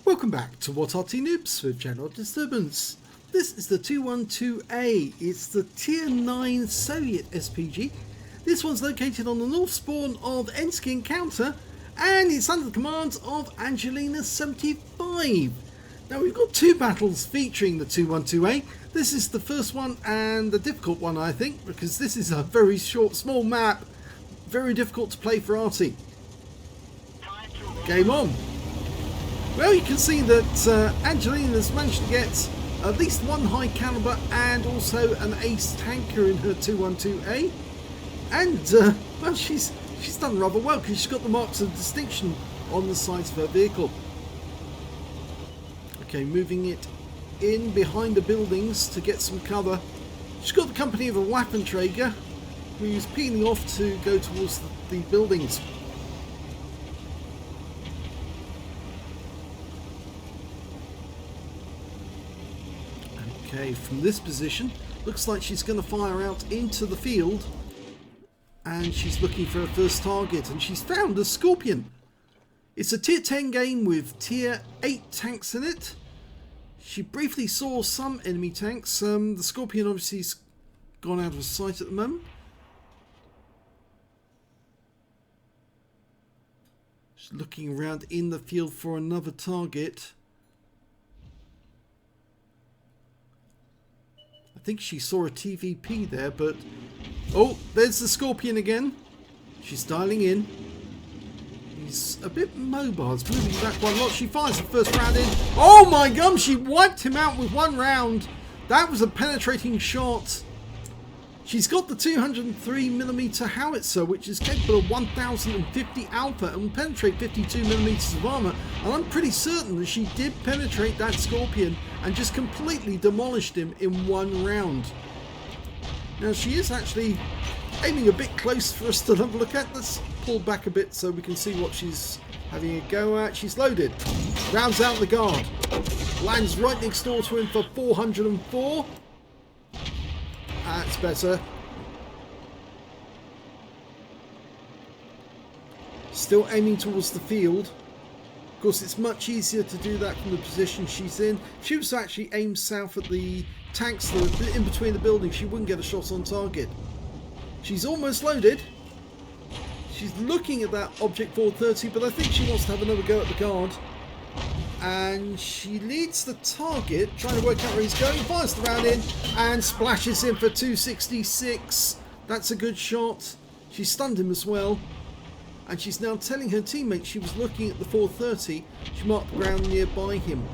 Welcome back to What Arty Noobs with General Disturbance. This is the 212A. It's the Tier 9 Soviet SPG. This one's located on the north spawn of Ensk Encounter, and it's under the command of Angelina 75. Now we've got two battles featuring the 212A. This is the first one and the difficult one, I think, because this is a very short, small map. Very difficult to play for Arty. Game on. Well, you can see that Angelina's managed to get at least one high caliber and also an ace tanker in her 212A. And, well, she's done rather well because she's got the marks of distinction on the sides of her vehicle. Okay, moving it in behind the buildings to get some cover. She's got the company of a Waffenträger who's peeling off to go towards the buildings. Okay, from this position, looks like she's going to fire out into the field, and she's looking for her first target, and she's found a Scorpion. It's a tier 10 game with tier 8 tanks in it. She briefly saw some enemy tanks. The Scorpion obviously has gone out of sight at the moment. She's looking around in the field for another target. I think she saw a TVP there, but... Oh, there's the Scorpion again. She's dialing in. He's a bit mobile. It's moving back one lot. She fires the first round in. Oh my gum! She wiped him out with one round. That was a penetrating shot. She's got the 203mm howitzer, which is capable of 1050 alpha and will penetrate 52mm of armor. And I'm pretty certain that she did penetrate that Scorpion and just completely demolished him in one round. Now she is actually aiming a bit close for us to have a look at. Let's pull back a bit so we can see what she's having a go at. She's loaded. Rounds out the guard. Lands right next door to him for 404. That's better. Still aiming towards the field. Of course, it's much easier to do that from the position she's in. If she was to actually aim south at the tanks that are in between the buildings, she wouldn't get a shot on target. She's almost loaded. She's looking at that object 430, but I think she wants to have another go at the guard. And she leads the target, trying to work out where he's going, fires the round in and splashes him for 266. That's a good shot. She stunned him as well. And she's now telling her teammates she was looking at the 430. She marked the ground nearby him.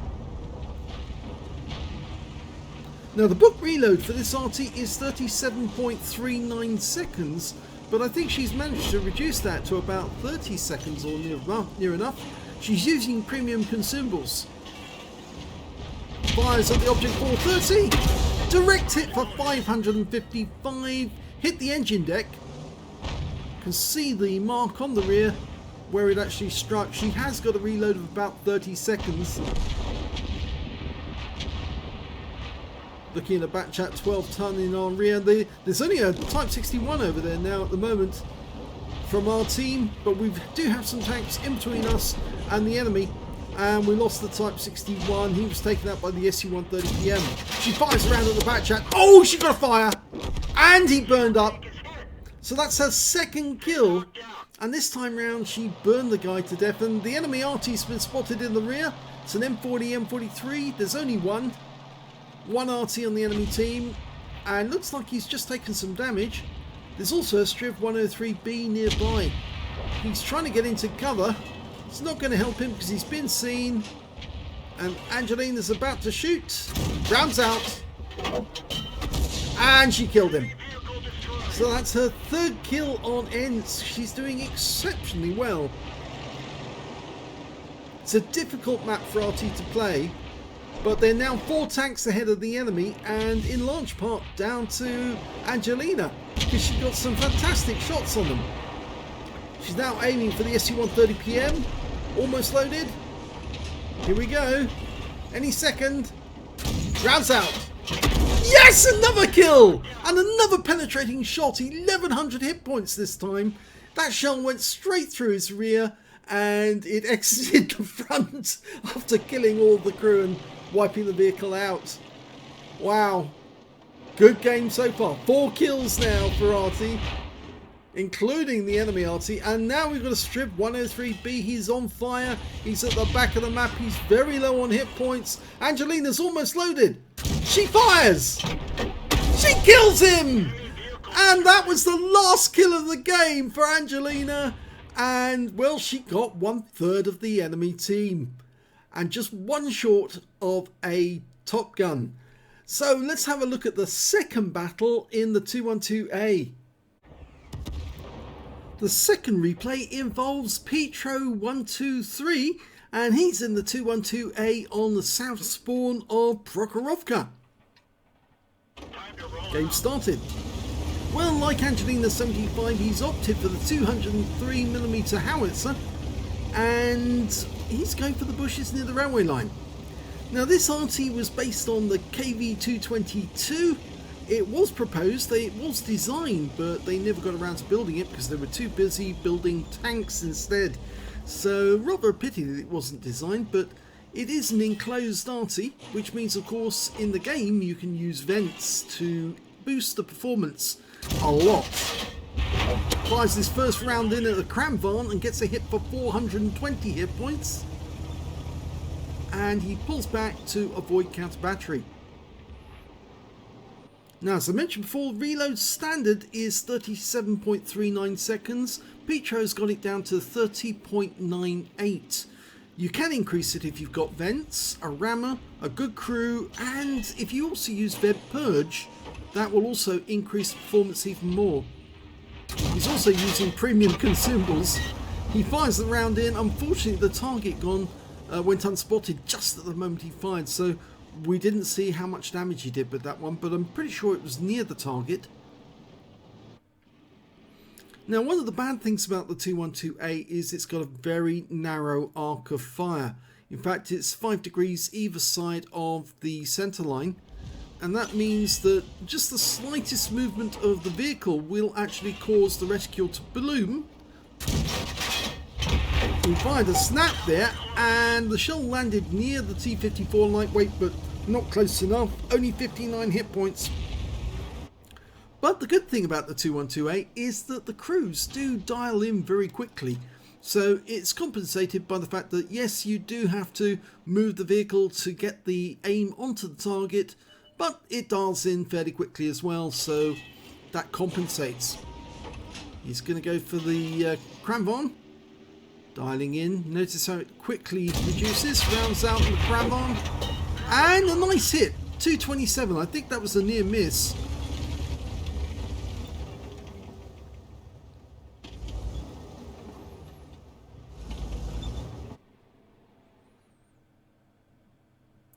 Now the book reload for this Arty is 37.39 seconds, but I think she's managed to reduce that to about 30 seconds or near enough. She's using premium consumables. Fires at the object 430. Direct hit for 555. Hit the engine deck. Can see the mark on the rear where it actually struck. She has got a reload of about 30 seconds. Looking at a back chat 12 ton in our rear. There's only a Type 61 over there now at the moment from our team, but we do have some tanks in between us and the enemy, and we lost the Type 61. He was taken out by the SU-130PM. She fires around at the back chat. Oh, she got a fire, and he burned up. So that's her second kill, and this time round she burned the guy to death. And the enemy Arty's been spotted in the rear. It's an M40, M43. There's only one Arty on the enemy team, and looks like he's just taken some damage. There's also a Striv 103B nearby. He's trying to get into cover. It's not going to help him because he's been seen. And Angelina's about to shoot. Rounds out. And she killed him. So that's her third kill on Ensk. She's doing exceptionally well. It's a difficult map for Arty to play, but they're now 4 tanks ahead of the enemy, and in large part down to Angelina, because she got some fantastic shots on them. She's now aiming for the SU-130PM. Almost loaded. Here we go. Any second. Rounds out. Yes! Another kill! And another penetrating shot. 1100 hit points this time. That shell went straight through his rear, and it exited the front after killing all the crew and wiping the vehicle out. Wow. Good game so far. 4 kills now for Arty, including the enemy Arty. And now we've got a strip 103B. He's on fire. He's at the back of the map. He's very low on hit points. Angelina's almost loaded. She fires. She kills him. And that was the last kill of the game for Angelina. And, well, she got 1/3 of the enemy team. And just one short of a Top Gun. So let's have a look at the second battle in the 212A. The second replay involves Petro123, and he's in the 212A on the south spawn of Prokhorovka. Game started. Well, like Angelina 75, he's opted for the 203mm howitzer, and he's going for the bushes near the railway line. Now, this Arty was based on the KV222. It was proposed, it was designed, but they never got around to building it because they were too busy building tanks instead. So, rather a pity that it wasn't designed, but it is an enclosed Arty, which means, of course, in the game you can use vents to boost the performance a lot. Fires his first round in at the Kramvan and gets a hit for 420 hit points. And he pulls back to avoid counter battery. Now, as I mentioned before, reload standard is 37.39 seconds. Petro's got it down to 30.98. You can increase it if you've got vents, a rammer, a good crew, and if you also use Vent Purge, that will also increase performance even more. He's also using premium consumables. He fires the round in. Unfortunately, the target went unspotted just at the moment he fired, so we didn't see how much damage he did with that one, but I'm pretty sure it was near the target. Now, one of the bad things about the 212A is it's got a very narrow arc of fire. In fact, it's 5 degrees either side of the center line, and that means that just the slightest movement of the vehicle will actually cause the reticule to bloom. We fired a snap there, and the shell landed near the T-54 lightweight, but not close enough. Only 59 hit points. But the good thing about the 212A is that the crews do dial in very quickly. So it's compensated by the fact that, yes, you do have to move the vehicle to get the aim onto the target, but it dials in fairly quickly as well, so that compensates. He's going to go for the Kramvan. Dialing in, notice how it quickly reduces, rounds out the Kramvan, and a nice hit, 227. I think that was a near miss.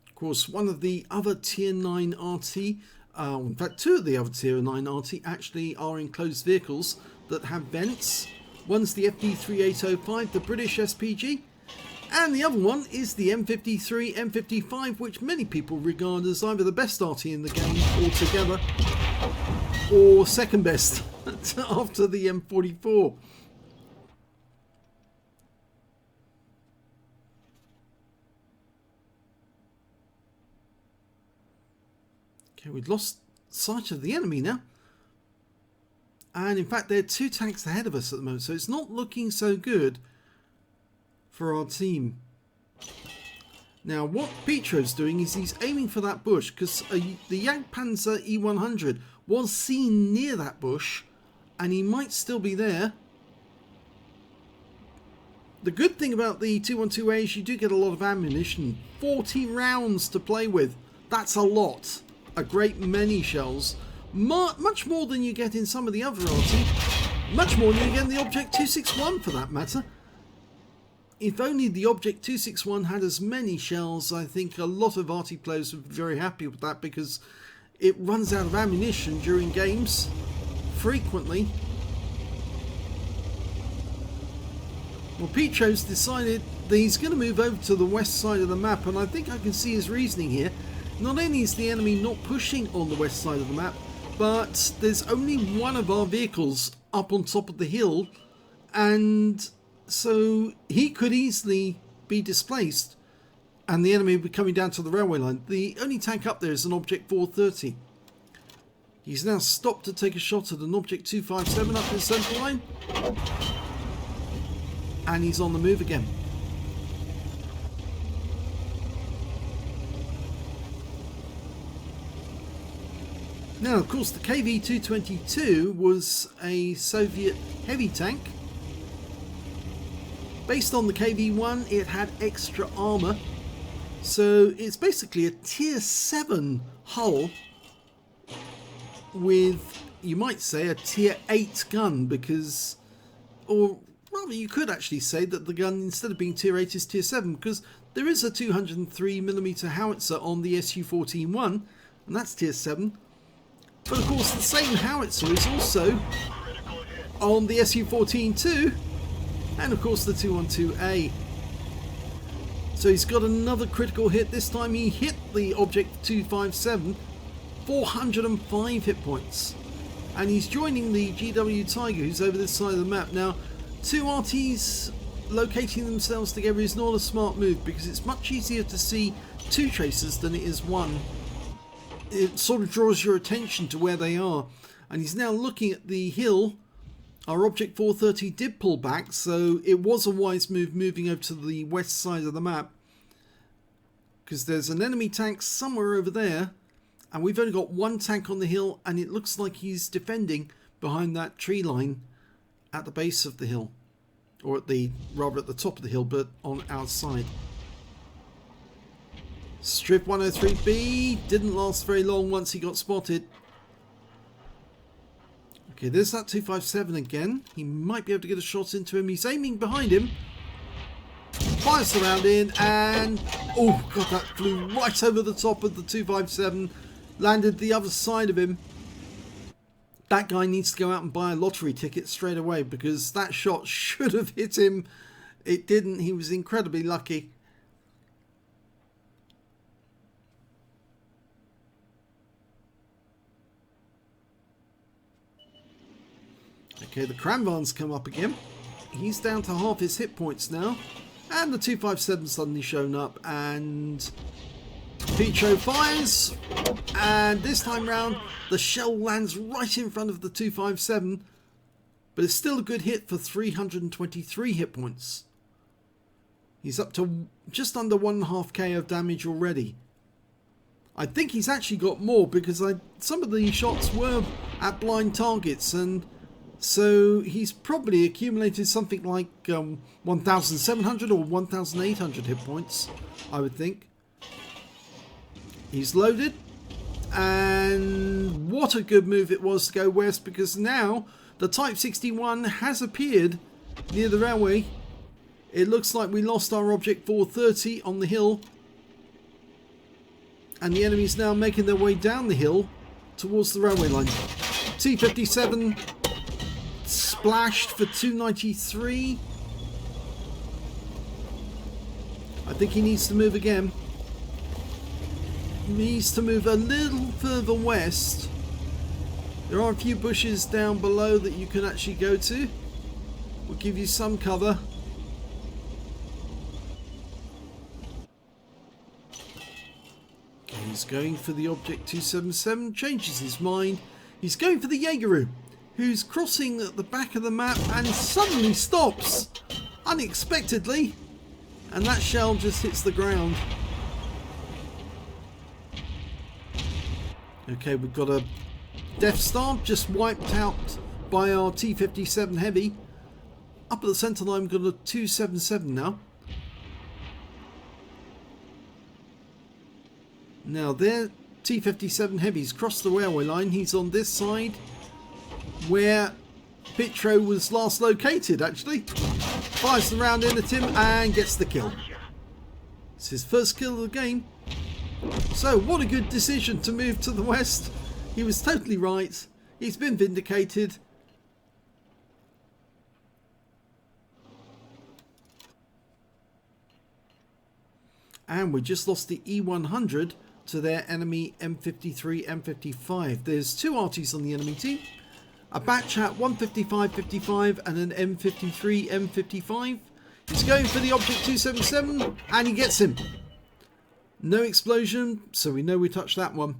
Of course, one of the other Tier 9 Arty, in fact 2 of the other Tier 9 Arty actually are enclosed vehicles that have vents. One's the FD3805, the British SPG, and the other one is the M53, M55, which many people regard as either the best Arty in the game altogether, or second best after the M44. Okay, we've lost sight of the enemy now. And in fact, there are 2 tanks ahead of us at the moment, so it's not looking so good for our team. Now, what Petro's doing is he's aiming for that bush, because the Jagdpanzer E100 was seen near that bush, and he might still be there. The good thing about the 212A is you do get a lot of ammunition. 40 rounds to play with. That's a lot. A great many shells. Much more than you get in some of the other Arty. Much more than you get in the Object 261 for that matter. If only the Object 261 had as many shells, I think a lot of Arty players would be very happy with that, because it runs out of ammunition during games frequently. Well, Petro's decided that he's going to move over to the west side of the map, and I think I can see his reasoning here. Not only is the enemy not pushing on the west side of the map, but there's only one of our vehicles up on top of the hill, and So he could easily be displaced and the enemy would be coming down to the railway line. The only tank up there is an Object 430. He's now stopped to take a shot at an Object 257 up his centre line. And he's on the move again. Now, of course, the KV-222 was a Soviet heavy tank. Based on the KV-1, it had extra armour. So it's basically a tier 7 hull with, you might say, a tier 8 gun, because, or rather you could actually say that the gun, instead of being tier 8, is tier 7, because there is a 203mm howitzer on the Su-14-1, and that's tier 7. But of course the same howitzer is also on the Su-14-2, and of course the 212A. So he's got another critical hit. This time he hit the Object 257, 405 hit points. And he's joining the GW Tiger, who's over this side of the map. Now, two Artys locating themselves together is not a smart move, because it's much easier to see two tracers than it is one. It sort of draws your attention to where they are. And he's now looking at the hill. Our Object 430 did pull back, so it was a wise move moving over to the west side of the map, because there's an enemy tank somewhere over there, and we've only got one tank on the hill, and it looks like he's defending behind that tree line at the base of the hill, or at the, rather at the top of the hill, but on our side. Strip 103B didn't last very long once he got spotted. Okay, there's that 257 again. He might be able to get a shot into him. He's aiming behind him. Fires the round in, and oh god, that flew right over the top of the 257. Landed the other side of him. That guy needs to go out and buy a lottery ticket straight away, because that shot should have hit him. It didn't. He was incredibly lucky. Okay, the Kranvan's come up again. He's down to half his hit points now. And the 257 suddenly shown up, and Petro fires, and this time round the shell lands right in front of the 257, but it's still a good hit for 323 hit points. He's up to just under 1.5k of damage already. I think he's actually got more, because some of the shots were at blind targets, and so he's probably accumulated something like 1,700 or 1,800 hit points, I would think. He's loaded, and what a good move it was to go west, because now the Type 61 has appeared near the railway. It looks like we lost our Object 430 on the hill, and the enemy's now making their way down the hill towards the railway line. T-57 splashed for 293. I think he needs to move again. He needs to move a little further west. There are a few bushes down below that you can actually go to. We'll give you some cover. Okay, he's going for the Object 277, changes his mind. He's going for the Jaegeru, who's crossing at the back of the map and suddenly stops unexpectedly, and that shell just hits the ground. Okay, we've got a Death Star just wiped out by our T-57 Heavy. Up at the centre line, we've got a 277 now. Now their T-57 Heavy's crossed the railway line. He's on this side where Petro was last located, actually. Fires the round in at him and gets the kill. It's his first kill of the game. So what a good decision to move to the west. He was totally right. He's been vindicated. And we just lost the E100 to their enemy M53, M55. There's two Artys on the enemy team. A batch at 155.55 and an M53 M55. He's going for the Object 277 and he gets him. No explosion, so we know we touched that one.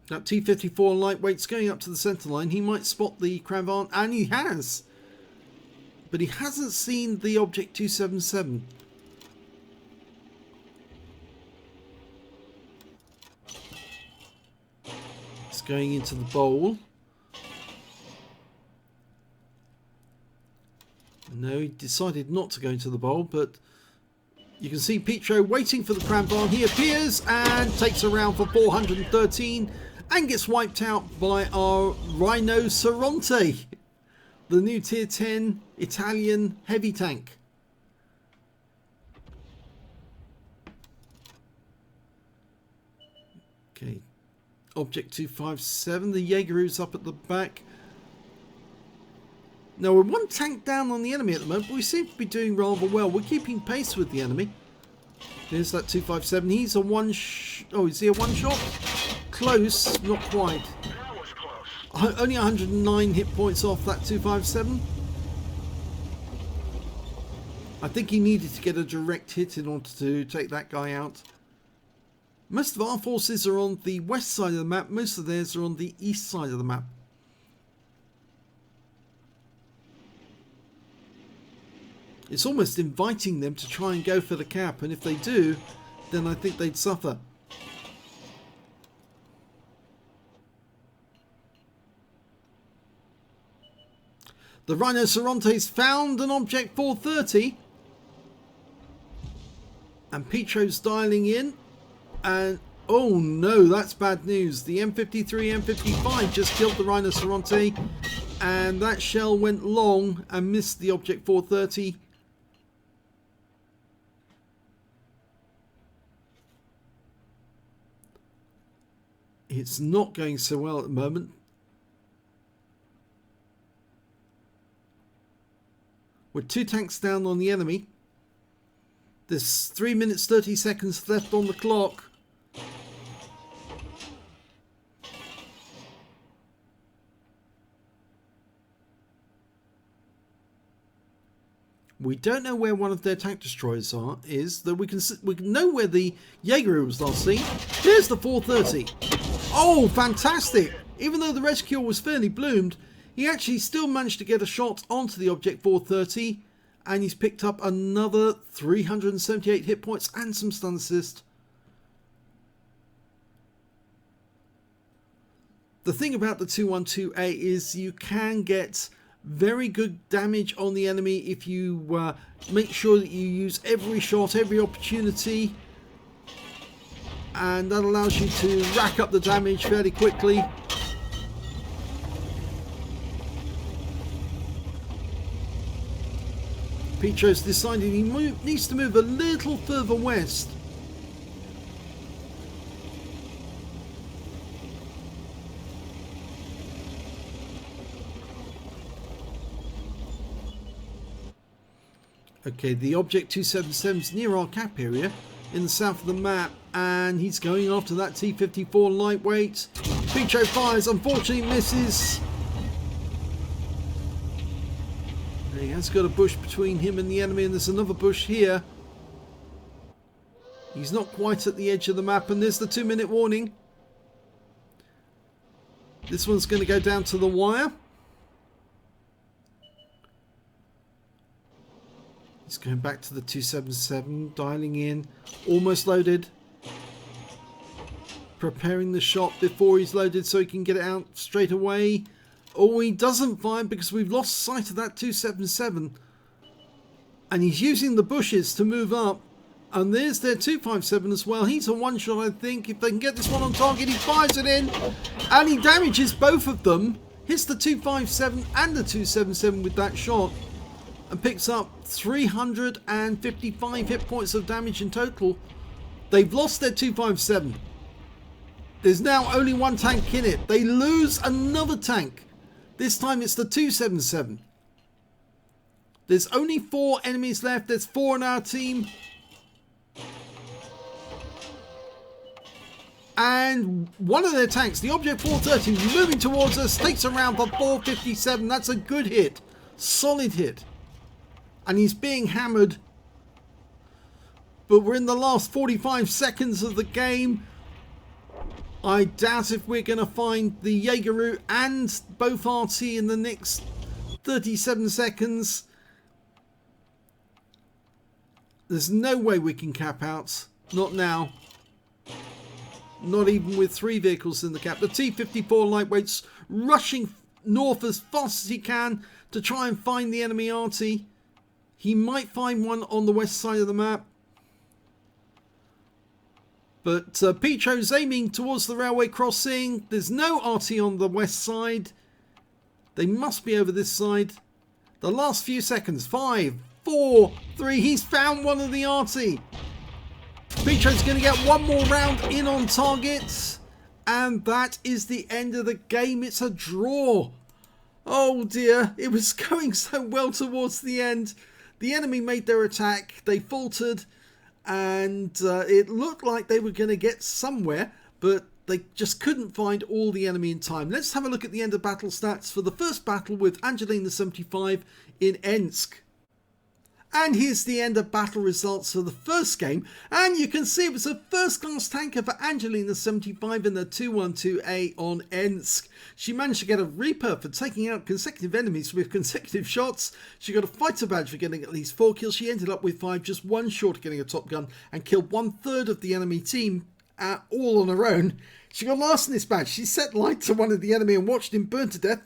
That T-54 lightweight's going up to the centre line. He might spot the Cravant, and he has. But he hasn't seen the Object 277. It's going into the bowl. No, he decided not to go into the bowl, but you can see Petro waiting for the Cravant. He appears and takes a round for 413 and gets wiped out by our Rhinoceronte, the new tier 10 Italian heavy tank. Okay, Object 257, the Jaegeru's up at the back. Now we're one tank down on the enemy at the moment, but we seem to be doing rather well. We're keeping pace with the enemy. There's that 257. He's a oh, is he a one shot? Close, not quite. Only 109 hit points off that 257. I think he needed to get a direct hit in order to take that guy out. Most of our forces are on the west side of the map. Most of theirs are on the east side of the map. It's almost inviting them to try and go for the cap, and if they do, then I think they'd suffer. The Rhinoceronte's found an Object 430. And Petro's dialing in. And oh no, that's bad news. The M53, M55 just killed the Rhinoceronte. And that shell went long and missed the Object 430. It's not going so well at the moment. We're 2 tanks down on the enemy. There's 3 minutes 30 seconds left on the clock. We don't know where one of their tank destroyers is, though we can know where the Jaeger was last seen. Here's the 430. Oh, fantastic! Even though the rescue was fairly bloomed, he actually still managed to get a shot onto the Object 430, and he's picked up another 378 hit points and some stun assist. The thing about the 212A is you can get very good damage on the enemy if you make sure that you use every shot, every opportunity, and that allows you to rack up the damage fairly quickly. Petro's decided he needs to move a little further west. Okay, the Object 277's near our cap area in the south of the map, and he's going after that T-54 lightweight. Petro fires, unfortunately misses. He has got a bush between him and the enemy, and there's another bush here. He's not quite at the edge of the map, and there's the 2-minute warning. This one's going to go down to the wire. He's going back to the 277, dialing in, almost loaded. Preparing the shot before he's loaded so he can get it out straight away. Oh, he doesn't fire because we've lost sight of that 277. And he's using the bushes to move up. And there's their 257 as well. He's a one-shot, I think. If they can get this one on target, he fires it in. And he damages both of them. Hits the 257 and the 277 with that shot. And picks up 355 hit points of damage in total. They've lost their 257. There's now only one tank in it. They lose another tank. This time it's the 277. There's only 4 enemies left. There's 4 in our team. And one of their tanks, the Object 430, moving towards us, takes around for 457. That's a good hit. Solid hit. And he's being hammered. But we're in the last 45 seconds of the game. I doubt if we're going to find the Jaegeru and both Arty in the next 37 seconds. There's no way we can cap out. Not now. Not even with 3 vehicles in the cap. The T-54 lightweights rushing north as fast as he can to try and find the enemy Arty. He might find one on the west side of the map. But Petro's aiming towards the railway crossing. There's no Arty on the west side. They must be over this side. The last few seconds. 5, 4, 3. He's found one of the Arty. Petro's going to get one more round in on target. And that is the end of the game. It's a draw. Oh dear. It was going so well towards the end. The enemy made their attack. They faltered. And it looked like they were going to get somewhere, but they just couldn't find all the enemy in time. Let's have a look at the end of battle stats for the first battle with Angelina 75 in Ensk. And here's the end of battle results for the first game. And you can see it was a first class tanker for Angelina 75 in the 212A on Ensk. She managed to get a Reaper for taking out consecutive enemies with consecutive shots. She got a fighter badge for getting at least 4 kills. She ended up with 5, just 1 short of getting a top gun, and killed 1/3 of the enemy team all on her own. She got last in this badge. She set light to one of the enemy and watched him burn to death.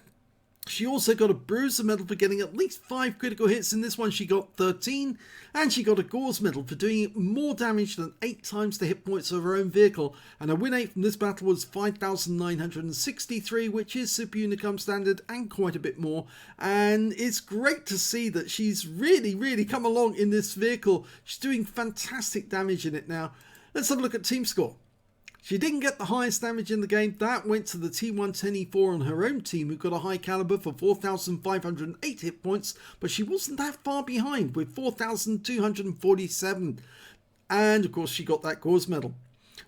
She also got a Bruiser medal for getting at least 5 critical hits. In this one she got 13, and she got a Gauze medal for doing more damage than 8 times the hit points of her own vehicle. And her win rate from this battle was 5,963, which is Super Unicum standard and quite a bit more. And it's great to see that she's really come along in this vehicle. She's doing fantastic damage in it now. Let's have a look at team score. She didn't get the highest damage in the game. That went to the T110E4 on her own team, who got a high caliber for 4,508 hit points, but she wasn't that far behind with 4,247. And of course she got that Gauze medal.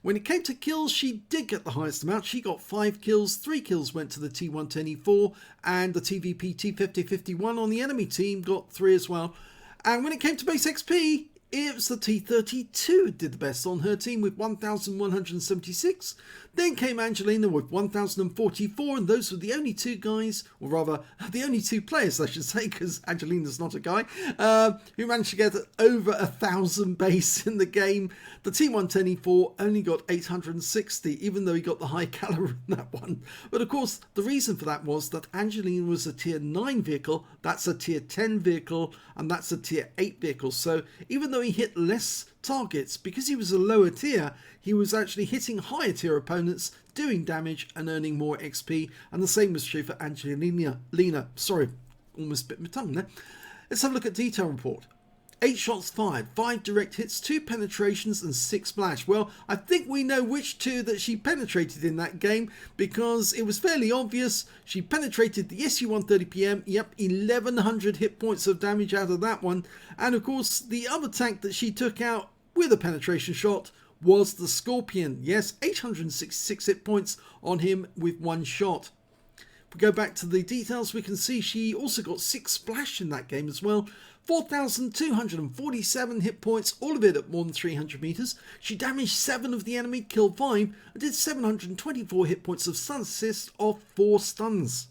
When it came to kills, she did get the highest amount. She got 5 kills. 3 kills went to the T110E4, and the TVP T5051 on the enemy team got 3 as well. And when it came to base XP, it was the T32 did the best on her team with 1,176. Then came Angelina with 1,044, and those were the only 2 guys, or rather the only 2 players I should say, because Angelina's not a guy, who managed to get over 1,000 base in the game. The T110E4 only got 860, even though he got the high caliber in that one. But of course the reason for that was that Angelina was a tier 9 vehicle, that's a tier 10 vehicle, and that's a tier 8 vehicle. So even though he hit less targets, because he was a lower tier, he was actually hitting higher tier opponents, doing damage and earning more XP. And the same was true for Angelina. Sorry, almost bit my tongue there. Let's have a look at detail report. 8 shots fired, 5 direct hits, 2 penetrations and 6 splash. Well, I think we know which 2 that she penetrated in that game, because it was fairly obvious. She penetrated the SU-130PM, yep, 1,100 hit points of damage out of that one. And of course, the other tank that she took out with a penetration shot was the Scorpion. Yes, 866 hit points on him with 1 shot. If we go back to the details, we can see she also got 6 splash in that game as well. 4,247 hit points, all of it at more than 300 meters. She damaged 7 of the enemy, killed 5, and did 724 hit points of stun assist off 4 stuns.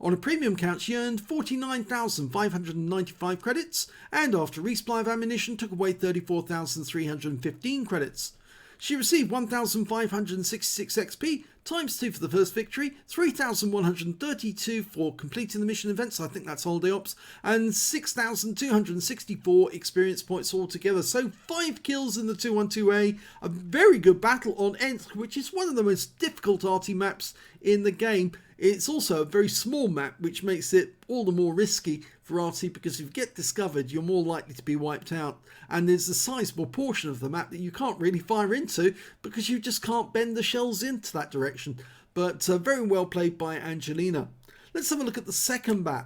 On a premium count, she earned 49,595 credits, and after resupply of ammunition took away 34,315 credits. She received 1,566 XP, times 2 for the first victory, 3,132 for completing the mission events, I think that's holiday ops, and 6,264 experience points altogether. So 5 kills in the 212A, a very good battle on Ensk, which is one of the most difficult Arty maps in the game. It's also a very small map, which makes it all the more risky for Arty, because if you get discovered, you're more likely to be wiped out. And there's a sizable portion of the map that you can't really fire into, because you just can't bend the shells into that direction. But very well played by Angelina. Let's have a look at the second bat.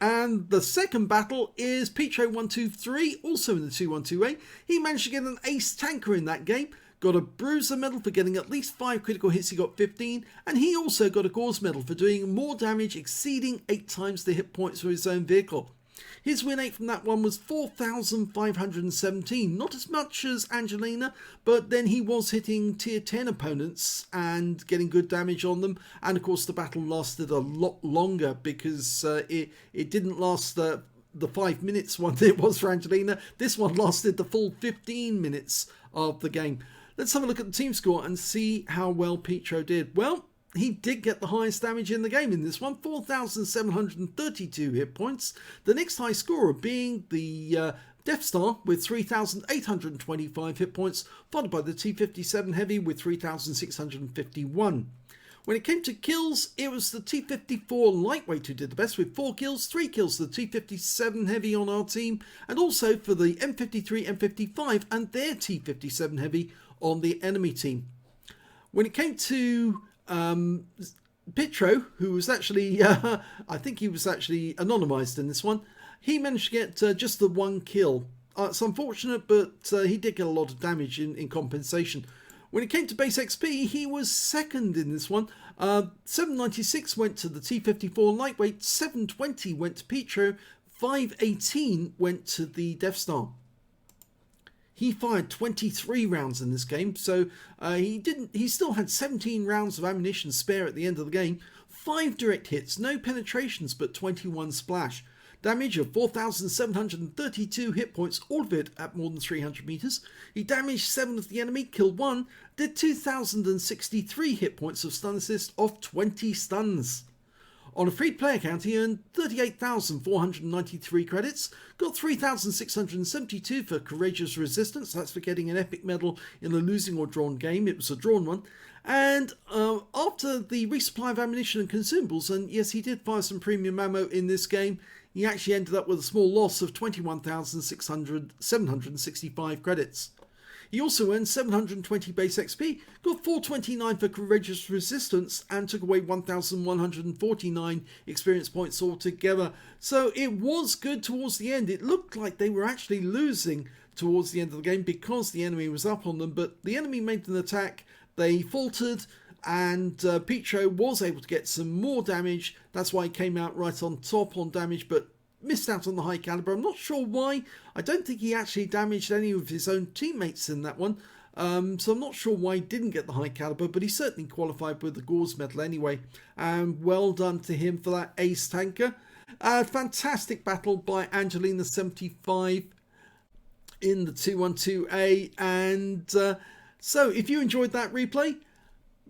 And the second battle is Petro123, also in the 212A. He managed to get an ace tanker in that game. got a Bruiser medal for getting at least 5 critical hits, he got 15, and he also got a Gauze medal for doing more damage exceeding 8 times the hit points for his own vehicle. His win rate from that one was 4,517, not as much as Angelina, but then he was hitting tier 10 opponents and getting good damage on them, and of course the battle lasted a lot longer because it didn't last the 5 minutes one it was for Angelina. This one lasted the full 15 minutes of the game. Let's have a look at the team score and see how well Pietro did. Well, he did get the highest damage in the game in this one, 4,732 hit points. The next high scorer being the Death Star with 3,825 hit points, followed by the T-57 Heavy with 3,651. When it came to kills, it was the T-54 Lightweight who did the best with 4 kills, 3 kills for the T-57 Heavy on our team, and also for the M53, M55 and their T-57 Heavy on the enemy team. When it came to Pietro, who was actually, I think he was actually anonymised in this one, he managed to get just the 1 kill. It's unfortunate, but he did get a lot of damage in compensation. When it came to base XP, he was second in this one. 796 went to the T-54 Lightweight, 720 went to Pietro, 518 went to the Death Star. He fired 23 rounds in this game, so he still had 17 rounds of ammunition spare at the end of the game. 5 direct hits, no penetrations, but 21 splash. Damage of 4,732 hit points, all of it at more than 300 meters. He damaged 7 of the enemy, killed 1, did 2,063 hit points of stun assist off 20 stuns. On a free play account, he earned 38,493 credits, got 3,672 for Courageous Resistance, that's for getting an epic medal in a losing or drawn game, it was a drawn one, and after the resupply of ammunition and consumables, and yes, he did fire some premium ammo in this game, he actually ended up with a small loss of 21,765 credits. He also earned 720 base XP, got 429 for Courageous Resistance, and took away 1,149 experience points altogether. So it was good towards the end. It looked like they were actually losing towards the end of the game because the enemy was up on them, but the enemy made an attack, they faltered, and Pietro was able to get some more damage. That's why he came out right on top on damage, but missed out on the high caliber. I'm not sure why. I don't think he actually damaged any of his own teammates in that one. So I'm not sure why he didn't get the high caliber, but he certainly qualified with the Gauze medal anyway. And well done to him for that ace tanker. Fantastic battle by Angelina 75 in the 212A. And so if you enjoyed that replay,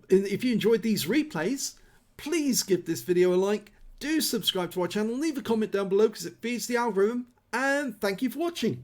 if you enjoyed these replays, please give this video a like. Do subscribe to our channel, leave a comment down below because it feeds the algorithm, and thank you for watching.